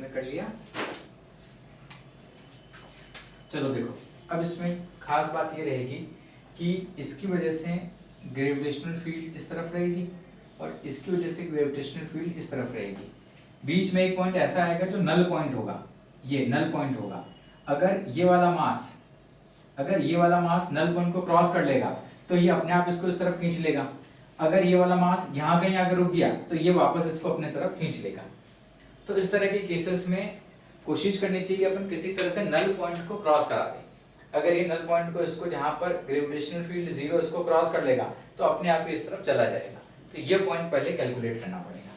हमने कर लिया। चलो देखो, अब इसमें खास बात ये रहेगी कि इसकी वजह से ग्रेविटेशनल फील्ड इस तरफ रहेगी और इसकी वजह से ग्रेविटेशनल फील्ड इस तरफ रहेगी। बीच में एक पॉइंट ऐसा आएगा जो नल पॉइंट होगा, ये नल पॉइंट होगा। अगर ये वाला मास नल पॉइंट को क्रॉस कर लेगा तो ये अपने आप इसको इस तरफ खींच लेगा। अगर ये वाला मास यहाँ कहीं आकर रुक गया तो ये वापस इसको अपने तरफ खींच लेगा। तो इस तरह के केसेस में कोशिश करनी चाहिए कि अपन किसी तरह से नल पॉइंट को क्रॉस करा दें। अगर ये नल पॉइंट को इसको जहां पर ग्रेविटेशनल फील्ड 0 इसको क्रॉस कर लेगा तो अपने आप ही इस तरफ चला जाएगा। तो ये पॉइंट पहले कैलकुलेट करना पड़ेगा।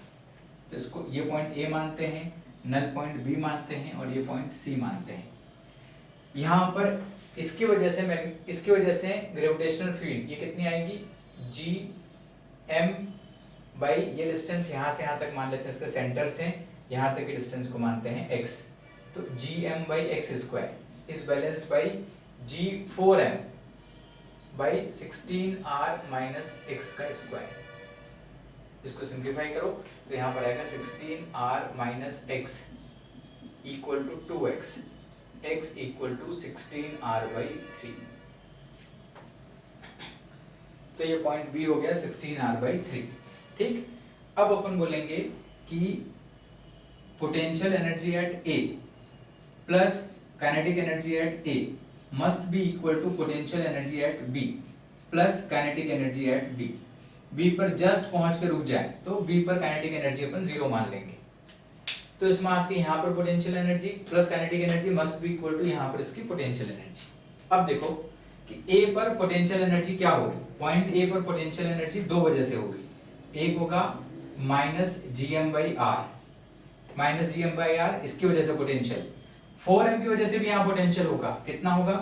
तो इसको ये पॉइंट ए मानते हैं, नल पॉइंट बी मानते हैं और ये पॉइंट सी मानते हैं। यहाँ पर इसकी वजह से ग्रेविटेशनल फील्ड ये कितनी आएगी, जी एम बाई ये डिस्टेंस यहाँ से यहाँ तक मान लेते हैं, इसके सेंटर से यहाँ तक के डिस्टेंस को मानते हैं x। तो G M by X square is balanced by G 4m by 16r minus X का स्क्वायर। इसको सिंप्लीफाई करो तो यहाँ पर आएगा 16r minus X equal to 2x, x equal to 16r by 3। तो ये पॉइंट बी हो गया 16r बाई 3। ठीक, अब अपन बोलेंगे कि potential energy at A plus kinetic energy at A must be equal to potential energy at B plus kinetic energy at B. B पर जस्ट पहुंच के रुक जाए तो बी पर काइनेटिक एनर्जी अपन 0 मान लेंगे। तो इस मास की यहाँ पर potential energy plus kinetic energy must be equal to यहाँ पर इसकी पोटेंशियल एनर्जी। अब देखो कि ए पर पोटेंशियल एनर्जी क्या होगी, पॉइंट ए पर पोटेंशियल एनर्जी दो वजह से होगी। एक होगा minus G M by R, minus G M by R इसकी वजह से पोटेंशियल, 4m की वजह से भी यहाँ पोटेंशियल होगा। कितना होगा,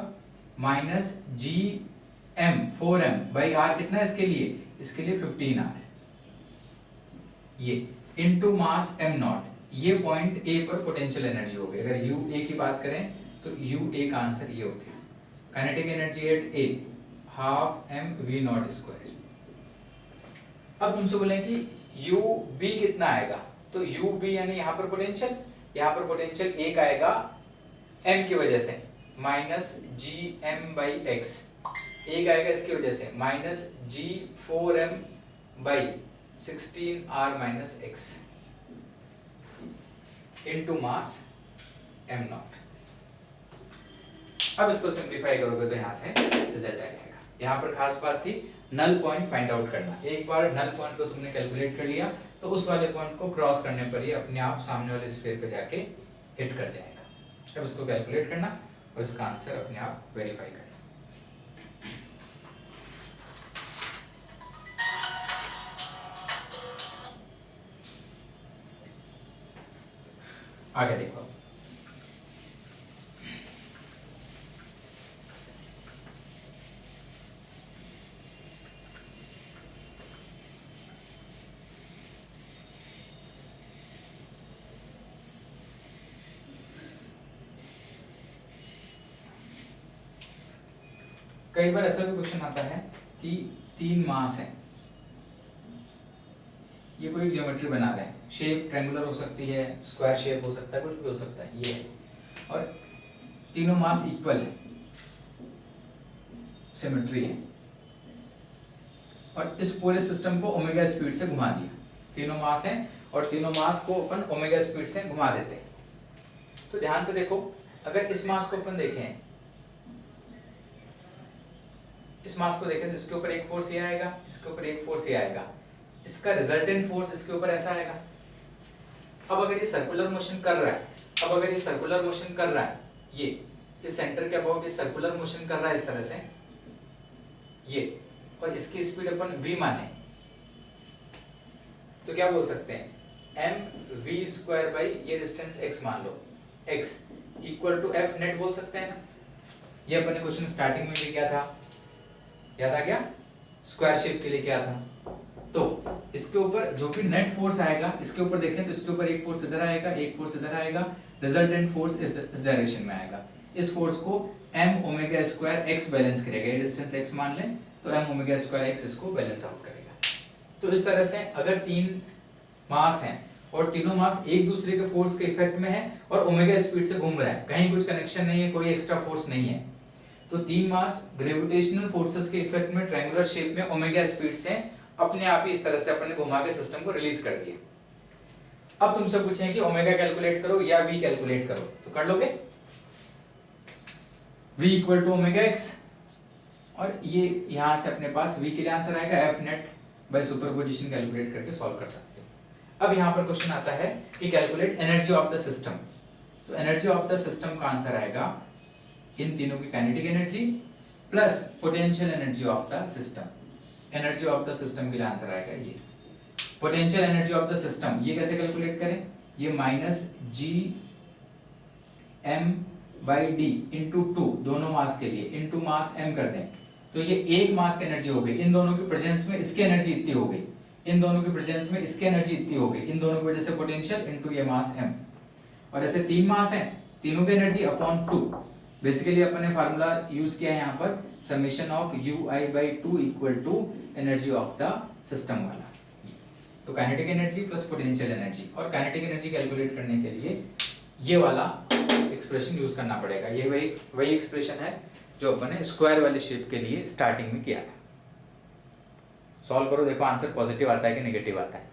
minus G M 4m by R कितना है इसके लिए 15r, ये इनटू मास m नॉट। ये पॉइंट ए पर पोटेंशियल एनर्जी हो गई। अगर u a की बात करें तो u a का आंसर ये हो गया। Kinetic energy eight a half m v not square. अब तुमसे बोले कि u b कितना आएगा, तो u b यानी यहाँ पर पोटेंशियल एक आएगा m की वजह से minus G M by X, एक आएगा इसकी वजह से minus G 4m by 16r minus X into mass m naught. अब इसको सिंप्लीफाई करोगे तो यहाँ से रिजल्ट आ जाएगा। यहाँ पर खास बात थी नल पॉइंट फाइंड आउट करना। एक बार नल पॉइंट को तुमने कैलकुलेट कर लिया तो उस वाले पॉइंट को क्रॉस करने पर ही अपने आप सामने वाले स्फीयर पे जाके हिट कर जाएगा। अब इसको कैलकुलेट करना और इसका आंसर अपने आप वेरीफाई करना। आगे देखो, कई बार ऐसा भी क्वेश्चन आता है कि 3 मास हैं, ये कोई ज्योमेट्री बना रहे हैं, शेप ट्रायंगुलर हो सकती है, स्क्वायर शेप हो सकता है, कुछ भी हो सकता है, ये है और तीनों मास इक्वल है, सिमेट्री है और इस पूरे सिस्टम को ओमेगा स्पीड से घुमा दिया। तीनों मास हैं और तीनों मास को अपन ओमेगा स्पीड से घुमा देते हैं। तो ध्यान से देखो, अगर इस मास को अपन देखें, इस मास को देखें तो इसके ऊपर एक फोर्स ये आएगा, इसके ऊपर एक फोर्स ये आएगा, इसका रिजल्टेंट फोर्स इसके ऊपर ऐसा आएगा। अब अगर ये सर्कुलर मोशन कर रहा है, ये इस सेंटर के अबाउट ये सर्कुलर मोशन कर रहा है इस तरह से, ये, और इसकी स्पीड अपन v माने तो क्या बोल सकते हैं, m v स्क्वायर बाई ये डिस्टेंस x मान लो, x equal to f net बोल सकते हैं ना। ये अपने क्वेश्चन स्टार्टिंग में भी क्या था, याद आ गया, स्क्वायर शेप के लिए क्या था। तो इसके ऊपर जो भी नेट फोर्स आएगा, इसके ऊपर देखें तो इसके ऊपर एक फोर्स इधर आएगा, एक फोर्स इधर आएगा, रिजल्टेंट फोर्स इस डायरेक्शन में आएगा। इस फोर्स को m omega square x balance करेगा। ये डिस्टेंस x मान लें तो m ओमेगा स्क्वायर x इसको बैलेंस आउट करेगा। तो इस तरह से अगर 3 मास हैं और तीनों मास एक दूसरे के फोर्स के इफेक्ट में है और ओमेगा स्पीड से घूम रहा है, कहीं कुछ कनेक्शन नहीं है, कोई एक्स्ट्रा फोर्स नहीं है। तो तीन मास ग्रेविटेशनल फोर्सेस के इफेक्ट में ट्रायंगुलर शेप में ओमेगा स्पीड से अपने आप ही इस तरह से अपने घुमा के सिस्टम को रिलीज कर दिया। अब तुमसे पूछें कि ओमेगा कैलकुलेट करो या v कैलकुलेट करो, तो कर लोगे। v equal to omega X, और ये यहां से अपने पास v के लिए आंसर आएगा f net by superposition calculate करके सॉल्व कर सकते हो। अब यहां पर क्वेश्चन आता है कि calculate energy of the system, तो एनर्जी ऑफ द सिस्टम का आंसर आएगा इन तीनों की kinetic energy plus potential energy of the system. Energy of the system के लिए आंसर आएगा ये potential energy of the system. ये कैसे कैलकुलेट करें, ये minus G M by D into two, दोनों मास के लिए इंटू मास एम कर दें, तो ये एक मास की एनर्जी हो गई, इन दोनों की प्रेजेंस में इसकी एनर्जी इतनी हो गई, इन दोनों की प्रेजेंस में इसकी एनर्जी इतनी हो गई, इन दोनों की वजह से पोटेंशियल इनटू ये मास m। और ऐसे तीन मास हैं, तीनों की एनर्जी अपॉन 2। बेसिकली अपन ने फार्मूला यूज किया है यहाँ पर summation of ui by 2 equal to energy of the system वाला। तो kinetic energy plus potential energy, और काइनेटिक एनर्जी कैलकुलेट करने के लिए ये वाला एक्सप्रेशन यूज करना पड़ेगा। ये वही एक्सप्रेशन है जो अपन ने स्क्वायर वाले शेप के लिए स्टार्टिंग में किया था। सॉल्व करो, देखो आंसर पॉजिटिव आता है कि नेगेटिव आता है।